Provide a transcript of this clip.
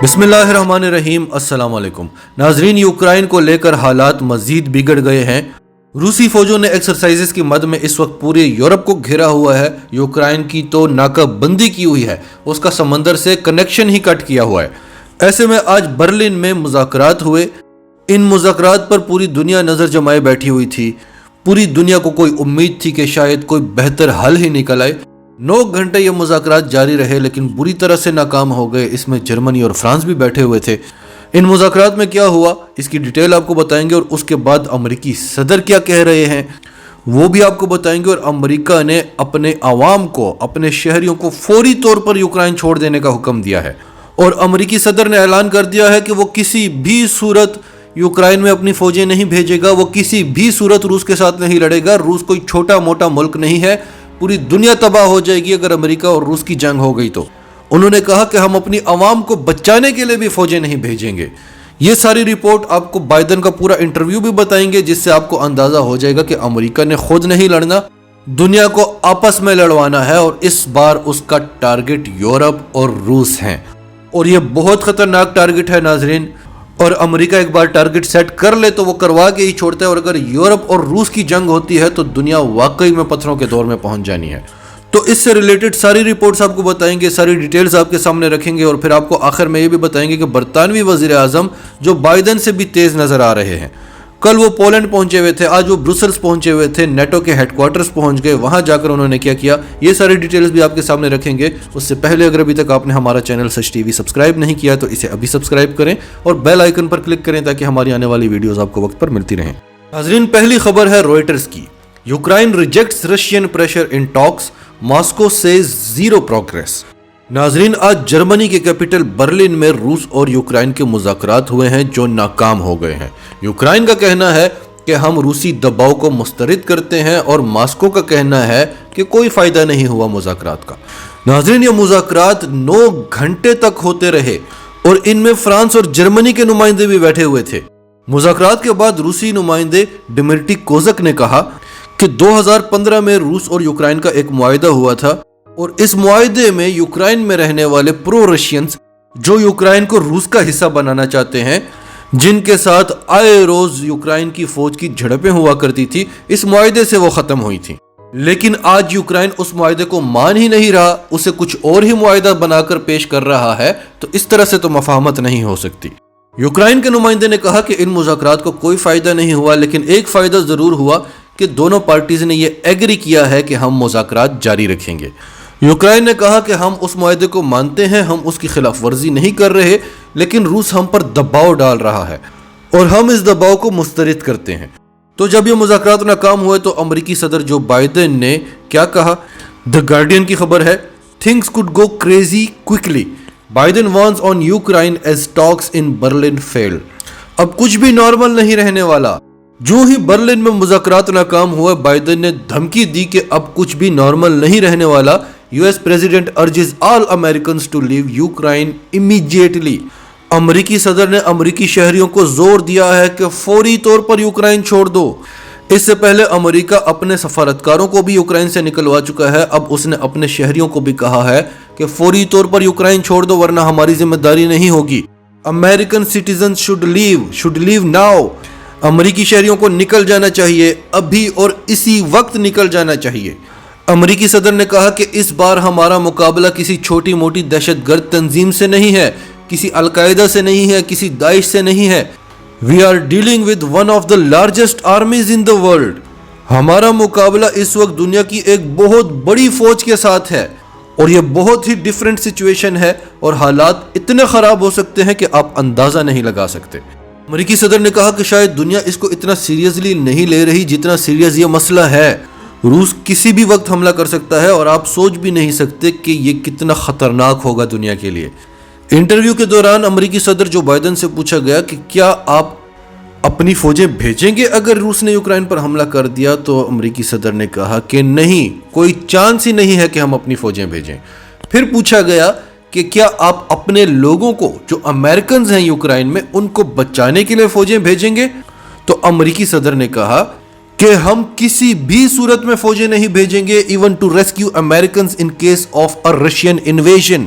بسم اللہ الرحمن الرحیم۔ السلام علیکم ناظرین، یوکرائن کو لے کر حالات مزید بگڑ گئے ہیں۔ روسی فوجوں نے ایکسرسائزز کی مد میں اس وقت پورے یورپ کو گھیرا ہوا ہے۔ یوکرائن کی تو ناکہ بندی کی ہوئی ہے، اس کا سمندر سے کنیکشن ہی کٹ کیا ہوا ہے۔ ایسے میں آج برلن میں مذاکرات ہوئے۔ ان مذاکرات پر پوری دنیا نظر جمائے بیٹھی ہوئی تھی۔ پوری دنیا کو کوئی امید تھی کہ شاید کوئی بہتر حل ہی نکل آئے۔ 9 گھنٹے یہ مذاکرات جاری رہے لیکن بری طرح سے ناکام ہو گئے۔ اس میں جرمنی اور فرانس بھی بیٹھے ہوئے تھے۔ ان مذاکرات میں کیا ہوا اس کی ڈیٹیل آپ کو بتائیں گے، اور اس کے بعد امریکی صدر کیا کہہ رہے ہیں وہ بھی آپ کو بتائیں گے، اور امریکہ نے اپنے عوام کو، اپنے شہریوں کو فوری طور پر یوکرائن چھوڑ دینے کا حکم دیا ہے۔ اور امریکی صدر نے اعلان کر دیا ہے کہ وہ کسی بھی صورت یوکرائن میں اپنی فوجیں نہیں بھیجے گا، وہ کسی بھی صورت روس کے ساتھ نہیں لڑے گا۔ روس کوئی چھوٹا موٹا ملک نہیں ہے، پوری دنیا تباہ ہو جائے گی اگر امریکہ اور روس کی جنگ ہو گئی تو۔ انہوں نے کہا کہ ہم اپنی عوام کو بچانے کے لیے بھی فوجیں نہیں بھیجیں گے۔ یہ ساری رپورٹ آپ کو بائیڈن کا پورا انٹرویو بھی بتائیں گے، جس سے آپ کو اندازہ ہو جائے گا کہ امریکہ نے خود نہیں لڑنا، دنیا کو آپس میں لڑوانا ہے، اور اس بار اس کا ٹارگٹ یورپ اور روس ہیں، اور یہ بہت خطرناک ٹارگٹ ہے ناظرین۔ اور امریکہ ایک بار ٹارگٹ سیٹ کر لے تو وہ کروا کے ہی چھوڑتا ہے، اور اگر یورپ اور روس کی جنگ ہوتی ہے تو دنیا واقعی میں پتھروں کے دور میں پہنچ جانی ہے۔ تو اس سے ریلیٹڈ ساری رپورٹس آپ کو بتائیں گے، ساری ڈیٹیلز آپ کے سامنے رکھیں گے، اور پھر آپ کو آخر میں یہ بھی بتائیں گے کہ برطانوی وزیر اعظم جو بائیڈن سے بھی تیز نظر آ رہے ہیں، کل وہ پولینڈ پہنچے ہوئے تھے، آج وہ بروسلز پہنچے ہوئے تھے، نیٹو کے ہیڈ کوارٹرز پہنچ گئے، وہاں جا کر انہوں نے کیا کیا، یہ ساری ڈیٹیلز بھی آپ کے سامنے رکھیں گے۔ اس سے پہلے اگر ابھی تک آپ نے ہمارا چینل سچ ٹی وی سبسکرائب نہیں کیا تو اسے ابھی سبسکرائب کریں اور بیل آئیکن پر کلک کریں تاکہ ہماری آنے والی ویڈیوز آپ کو وقت پر ملتی رہیں۔ ناظرین، پہلی خبر ہے روئٹرز کی۔ یوکرائن ریجیکٹس رشین پریشر ان ٹاکس، ماسکو سیز زیرو پروگریس۔ ناظرین، آج جرمنی کے کیپٹل برلن میں روس اور یوکرائن کے مذاکرات ہوئے ہیں جو ناکام ہو گئے ہیں۔ یوکرائن کا کہنا ہے کہ ہم روسی دباؤ کو مسترد کرتے ہیں، اور ماسکو کا کہنا ہے کہ کوئی فائدہ نہیں ہوا مذاکرات کا۔ ناظرین، یہ مذاکرات 9 گھنٹے تک ہوتے رہے، اور ان میں فرانس اور جرمنی کے نمائندے بھی بیٹھے ہوئے تھے۔ مذاکرات کے بعد روسی نمائندے ڈمیٹری کوزک نے کہا کہ 2015 میں روس اور یوکرائن کا ایک معاہدہ ہوا تھا، اور اس معاہدے میں یوکرائن میں رہنے والے پرو رشینز جو یوکرائن کو روس کا حصہ بنانا چاہتے ہیں، جن کے ساتھ آئے روز یوکرائن کی فوج کی جھڑپیں ہوا کرتی تھی، اس معاہدے سے وہ ختم ہوئی تھیں۔ لیکن آج یوکرائن اس معاہدے کو مان ہی نہیں رہا، اسے کچھ اور ہی معاہدہ بنا کر پیش کر رہا ہے، تو اس طرح سے تو مفاہمت نہیں ہو سکتی۔ یوکرائن کے نمائندے نے کہا کہ ان مذاکرات کو کوئی فائدہ نہیں ہوا، لیکن ایک فائدہ ضرور ہوا کہ دونوں پارٹیز نے یہ ایگری کیا ہے کہ ہم مذاکرات جاری رکھیں گے۔ یوکرائن نے کہا کہ ہم اس معاہدے کو مانتے ہیں، ہم اس کی خلاف ورزی نہیں کر رہے، لیکن روس ہم پر دباؤ ڈال رہا ہے اور ہم اس دباؤ کو مسترد کرتے ہیں۔ تو جب یہ مذاکرات ناکام ہوئے تو امریکی صدر جو بائیڈن نے کیا کہا؟ دی گارڈین کی خبر ہے، things could go crazy quickly, Biden warns on Ukraine as talks in Berlin fail. اب کچھ بھی نارمل نہیں رہنے والا۔ جو ہی برلن میں مذاکرات ناکام ہوئے، بائیڈن نے دھمکی دی کہ اب کچھ بھی نارمل نہیں رہنے والا۔ US President urges all Americans to leave Ukraine immediately۔ امریکی صدر نے امریکی شہریوں کو زور دیا ہے کہ فوری طور پر یوکرائن چھوڑ دو۔ اس سے پہلے امریکہ اپنے سفارتکاروں کو بھی یوکرائن سے نکلوا چکا ہے، اب اس نے اپنے شہریوں کو بھی کہا ہے کہ فوری طور پر یوکرائن چھوڑ دو ورنہ ہماری ذمہ داری نہیں ہوگی۔ American citizens should leave now۔ امریکی شہریوں کو نکل جانا چاہیے، ابھی اور اسی وقت نکل جانا چاہیے۔ امریکی صدر نے کہا کہ اس بار ہمارا مقابلہ کسی چھوٹی موٹی دہشت گرد تنظیم سے نہیں ہے، کسی القاعدہ سے نہیں ہے، کسی داعش سے نہیں ہے۔ We are dealing with one of the largest armies in the world۔ ہمارا مقابلہ اس وقت دنیا کی ایک بہت بڑی فوج کے ساتھ ہے، اور یہ بہت ہی ڈیفرنٹ سچویشن ہے، اور حالات اتنے خراب ہو سکتے ہیں کہ آپ اندازہ نہیں لگا سکتے۔ امریکی صدر نے کہا کہ شاید دنیا اس کو اتنا سیریسلی نہیں لے رہی جتنا سیریس یہ مسئلہ ہے۔ روس کسی بھی وقت حملہ کر سکتا ہے، اور آپ سوچ بھی نہیں سکتے کہ یہ کتنا خطرناک ہوگا دنیا کے لیے۔ انٹرویو کے دوران امریکی صدر جو بائیڈن سے پوچھا گیا کہ کیا آپ اپنی فوجیں بھیجیں گے اگر روس نے یوکرائن پر حملہ کر دیا، تو امریکی صدر نے کہا کہ نہیں، کوئی چانس ہی نہیں ہے کہ ہم اپنی فوجیں بھیجیں۔ پھر پوچھا گیا کہ کیا آپ اپنے لوگوں کو جو امریکنز ہیں یوکرائن میں، ان کو بچانے کے لیے فوجیں بھیجیں گے؟ تو امریکی صدر نے کہا کہ ہم کسی بھی صورت میں فوجیں نہیں بھیجیں گے، even to rescue Americans in case of a Russian invasion.